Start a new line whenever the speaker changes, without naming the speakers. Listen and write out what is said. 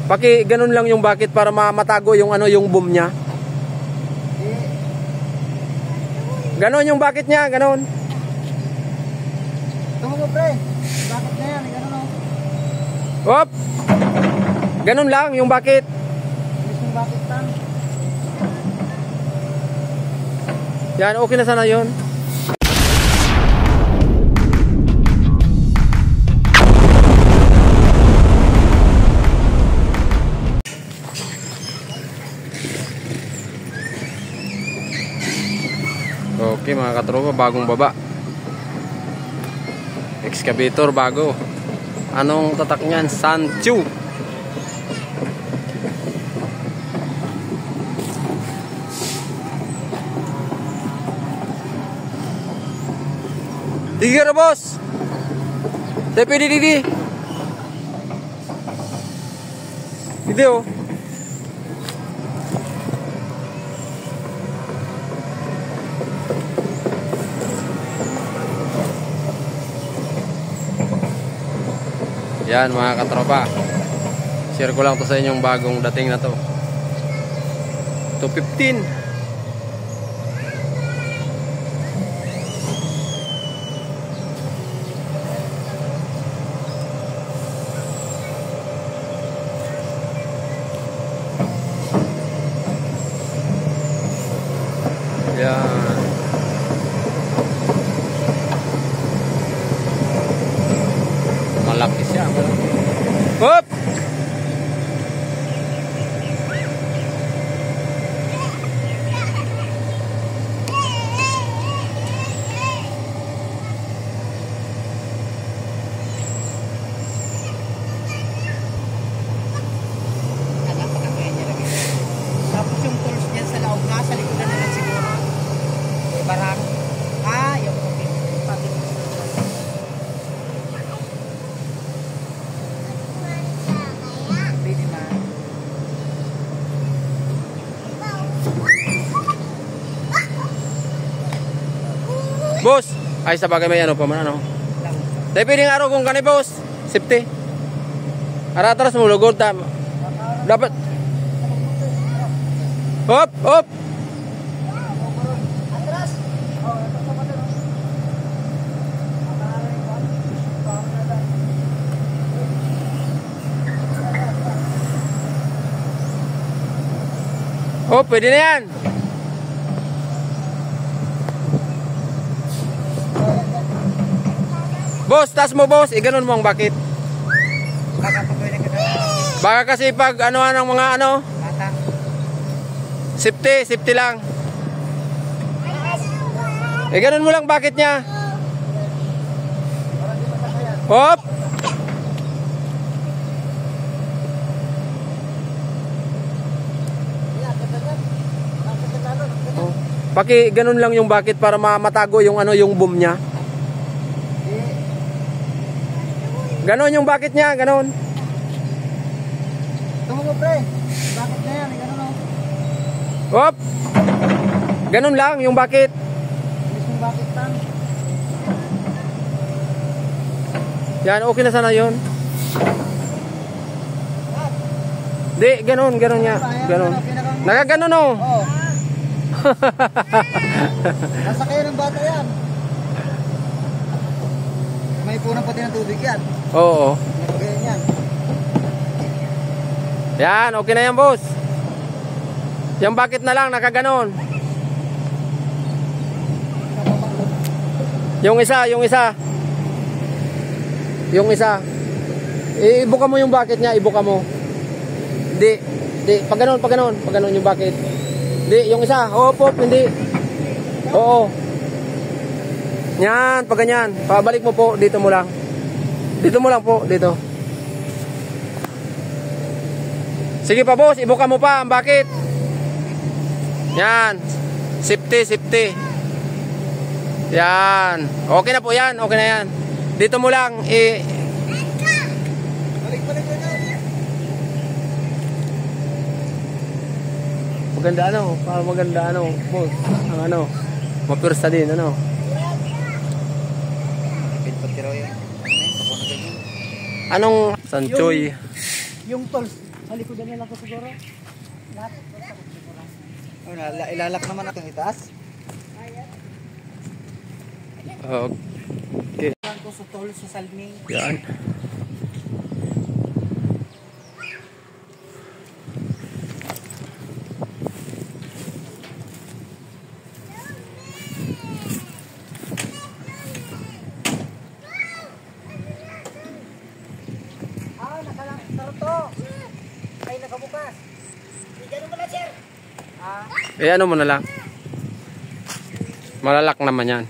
Paki ganun lang yung bakit para matago yung ano, yung boom niya. Ganon yung bakit niya, ganon.
Tungo mo pre, bakit na yan, ganon o.
Hop! Ganon lang yung bakit.
Yung bakit lang.
Yan, okay na sana yun. Okay mga katropa, bagong baba. Excavator bago. Anong tatak niyan? Sanchu. Tiga na boss. Pwede didi. Video. Yan mga katropa, share ko lang to sa inyong bagong dating na to. 215. Yan. Malaki siya. Hop!
Tapos yung tools niyan sa loob na, sa likod na lang siguro. Barang. Yung pabit.
Boss, ay sa bagay may ano pa man ano. Dahil pwedeng araw kung kani boss, safety. Aratras mo lugod tam. Dapat. Hop, hop.
Atras.
Hop, pwede na yan. Boss, taas mo boss, iganon mo ang bakit. Baka kasi pag ano ng mga ano, safety lang. Iganon mo lang bakit niya. Hop. Paki ganon lang yung bakit para matago yung ano, yung boom niya. Ganon yung bakit niya, ganon.
Tungo mo pre, bakit na yan, ganon o.
Hop! Ganon lang yung bakit.
Yung bakit lang.
Yan, okay na sana yun. Di, ganon niya. Ganon. Nagaganon o.
Oo. Nasa kayo ng bata yan. May punang pati ng tubig yan.
Oo.
Nagagayan yan.
Yan, okay na yan boss. Yung bakit na lang, nakaganon. Yung isa. Ibuka mo yung bakit niya, ibuka mo. Di, pag ganon yung bakit. Di, yung isa, hop, hindi. Oo. Yan, pag ganyan. Pabalik mo po, dito mo lang. Dito mo lang po, dito. Sige pa boss, ibuka mo pa ang bakit. Yan. Safety. Yan. Okay na po yan, okay na yan. Dito mo lang,
Balik na.
maganda ano, para maganda ano, boss. Ang ano, mapirsa din ano.
Pinpatiraw yun.
Anong Sanchoy?
Yung tools Halikudan na lang ko siguro. Lahat ito sa siguro.
Ilalak naman natin itaas.
Okay.
Lang ko sa tol sa salming.
Yan.
Nakalang. Sarap to. Ay, nakabukas. Diyan mo pala, sir.
Eh ano mo na lang. Malalak naman yan.